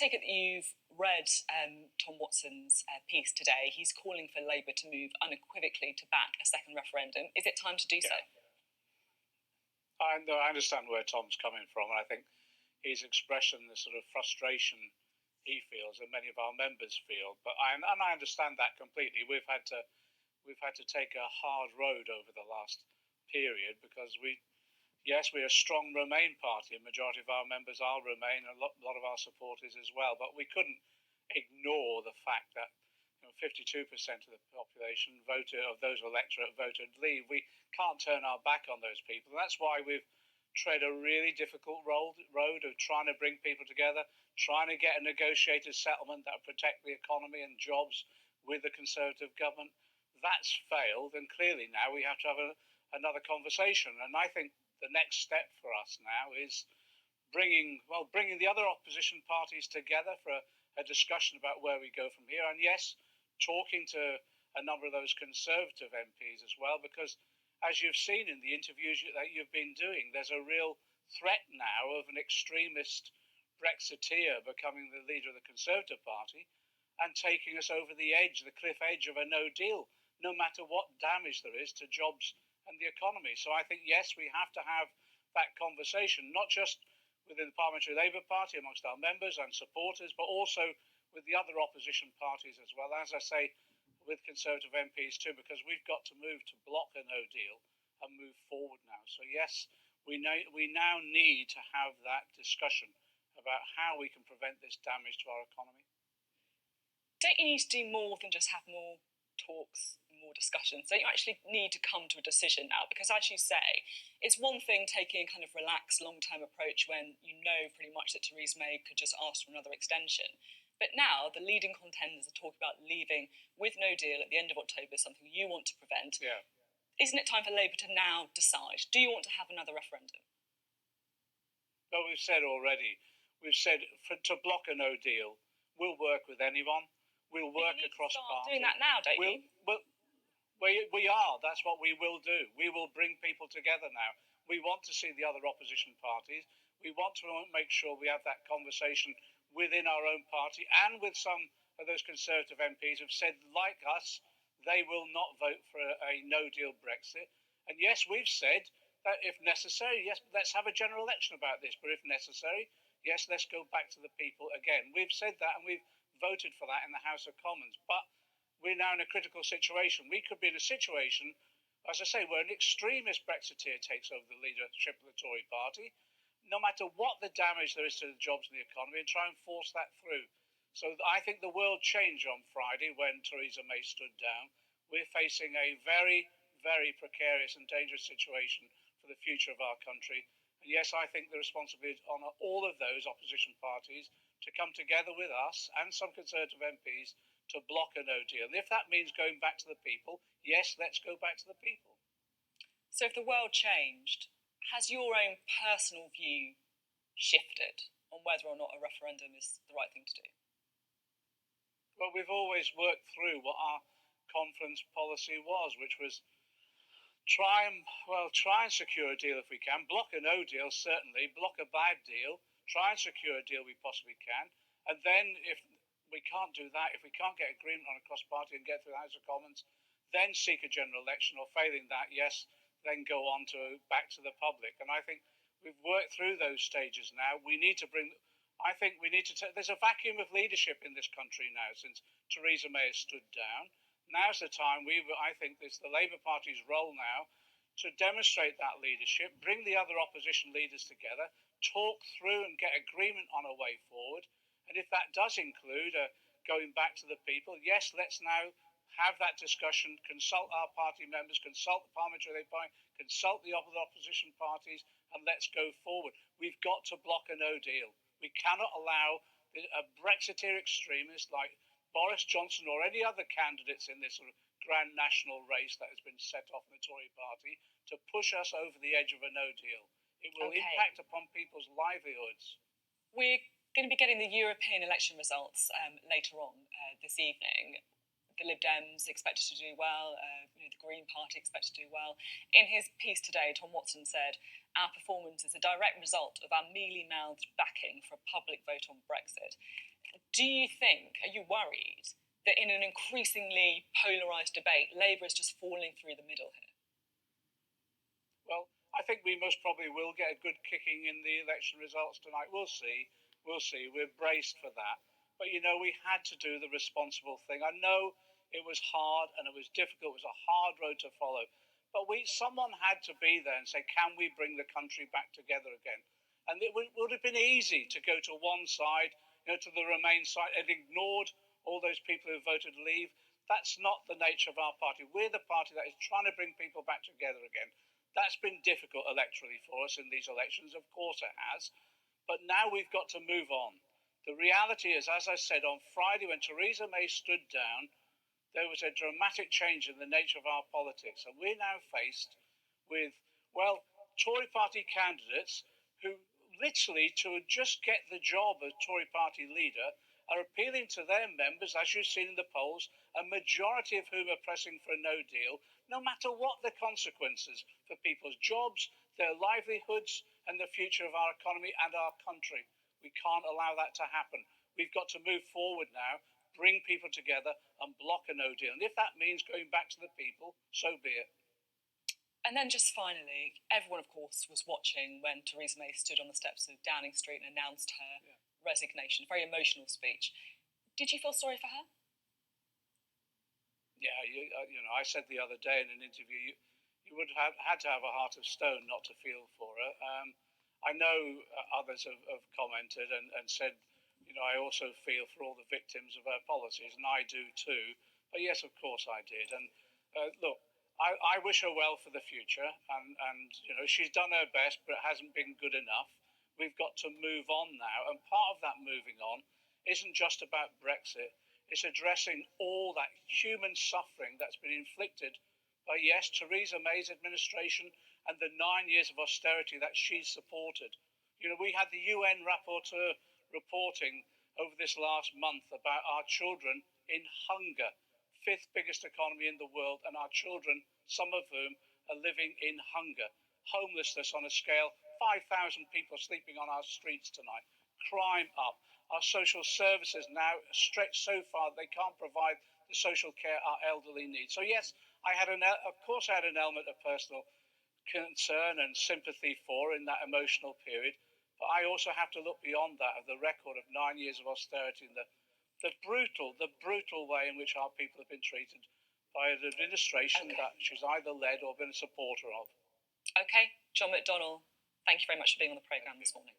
take it that you've read Tom Watson's piece today. He's calling for Labour to move unequivocally to back a second referendum. Is it time to do so? I understand where Tom's coming from, and I think his expression, the sort of frustration he feels, and many of our members feel. But I understand that completely. We've had to take a hard road over the last period because we're a strong Remain party. A majority of our members are Remain, a lot of our supporters as well. But we couldn't ignore the fact that 52% of the population of those electorate voted Leave. We can't turn our back on those people. And that's why we've tread a really difficult road of trying to bring people together, trying to get a negotiated settlement that will protect the economy and jobs with the Conservative government. That's failed, and clearly now we have to have another conversation. And I think the next step for us now is bringing the other opposition parties together for a discussion about where we go from here. And yes, talking to a number of those Conservative MPs as well, because as you've seen in the interviews that you've been doing, there's a real threat now of an extremist Brexiteer becoming the leader of the Conservative Party and taking us over the cliff edge of a no deal, no matter what damage there is to jobs and the economy. So I think, yes, we have to have that conversation, not just within the Parliamentary Labour Party amongst our members and supporters, but also with the other opposition parties as well, as I say, with Conservative MPs too, because we've got to move to block a no deal and move forward now. So yes, we now need to have that discussion about how we can prevent this damage to our economy. Don't you need to do more than just have more talks, more discussions? Don't you actually need to come to a decision now? Because as you say, it's one thing taking a kind of relaxed long-term approach when you know pretty much that Theresa May could just ask for another extension. But now the leading contenders are talking about leaving with no deal at the end of October, something you want to prevent. Yeah. Isn't it time for Labour to now decide? Do you want to have another referendum? Well, we've said already. We've said to block a no deal, we'll work with anyone. We'll work across parties. Doing that now, don't you? We are. That's what we will do. We will bring people together now. We want to see the other opposition parties. We want to make sure we have that conversation within our own party and with some of those Conservative MPs who've said, like us, they will not vote for a no-deal Brexit. And yes, we've said that if necessary, yes, let's have a general election about this. But if necessary, yes, let's go back to the people again. We've said that and we've voted for that in the House of Commons. But we're now in a critical situation. We could be in a situation, as I say, where an extremist Brexiteer takes over the leadership of the Tory party, no matter what the damage there is to the jobs and the economy, and try and force that through. So I think the world changed on Friday when Theresa May stood down. We're facing a very, very precarious and dangerous situation for the future of our country. And yes, I think the responsibility is on all of those opposition parties to come together with us and some Conservative MPs to block a no deal. And if that means going back to the people, yes, let's go back to the people. So if the world changed, has your own personal view shifted on whether or not a referendum is the right thing to do? Well, we've always worked through what our conference policy was, which was try and secure a deal if we can, block a no deal, certainly, block a bad deal, try and secure a deal we possibly can, and then if we can't do that, if we can't get agreement on a cross-party and get through the House of Commons, then seek a general election, or failing that, yes, then go on to back to the public. And I think we've worked through those stages now. There's a vacuum of leadership in this country now since Theresa May has stood down. Now's the time, I think it's the Labour Party's role now to demonstrate that leadership, bring the other opposition leaders together, talk through and get agreement on a way forward. And if that does include going back to the people, yes, let's now have that discussion, consult our party members, consult the Parliamentary Labour Party, consult the other opposition parties, and let's go forward. We've got to block a no deal. We cannot allow a Brexiteer extremist like Boris Johnson or any other candidates in this sort of grand national race that has been set off in the Tory party to push us over the edge of a no deal. It will impact upon people's livelihoods. We're going to be getting the European election results later on this evening. the Lib Dems expected to do well, the Green Party expected to do well. In his piece today, Tom Watson said, our performance is a direct result of our mealy-mouthed backing for a public vote on Brexit. Do you think, are you worried, that in an increasingly polarised debate, Labour is just falling through the middle here? Well, I think we most probably will get a good kicking in the election results tonight. We'll see. We'll see. We're braced for that. But, we had to do the responsible thing. I know it was hard and it was difficult. It was a hard road to follow. But someone had to be there and say, can we bring the country back together again? And it would have been easy to go to one side, to the Remain side, and ignored all those people who voted leave. That's not the nature of our party. We're the party that is trying to bring people back together again. That's been difficult electorally for us in these elections. Of course it has. But now we've got to move on. The reality is, as I said, on Friday when Theresa May stood down, there was a dramatic change in the nature of our politics. And we're now faced with, Tory party candidates who literally, to just get the job as Tory party leader, are appealing to their members, as you've seen in the polls, a majority of whom are pressing for a no deal, no matter what the consequences for people's jobs, their livelihoods, and the future of our economy and our country. We can't allow that to happen. We've got to move forward now, bring people together and block a no deal. And if that means going back to the people, so be it. And then just finally, everyone, of course, was watching when Theresa May stood on the steps of Downing Street and announced her resignation. Very emotional speech. Did you feel sorry for her? Yeah, I said the other day in an interview, you would have had to have a heart of stone not to feel for her. I know others have commented and said, I also feel for all the victims of her policies, and I do too. But yes, of course I did. And look, I wish her well for the future. And she's done her best, but it hasn't been good enough. We've got to move on now. And part of that moving on isn't just about Brexit. It's addressing all that human suffering that's been inflicted by, yes, Theresa May's administration and the 9 years of austerity that she's supported. We had the UN rapporteur reporting over this last month about our children in hunger, fifth biggest economy in the world, and our children, some of whom are living in hunger. Homelessness on a scale, 5,000 people sleeping on our streets tonight. Crime up. Our social services now stretched so far they can't provide the social care our elderly need. So yes, of course I had an element of personal concern and sympathy for in that emotional period. But I also have to look beyond that of the record of 9 years of austerity and the brutal way in which our people have been treated by an administration that she's either led or been a supporter of. Okay, John McDonnell, thank you very much for being on the programme this morning.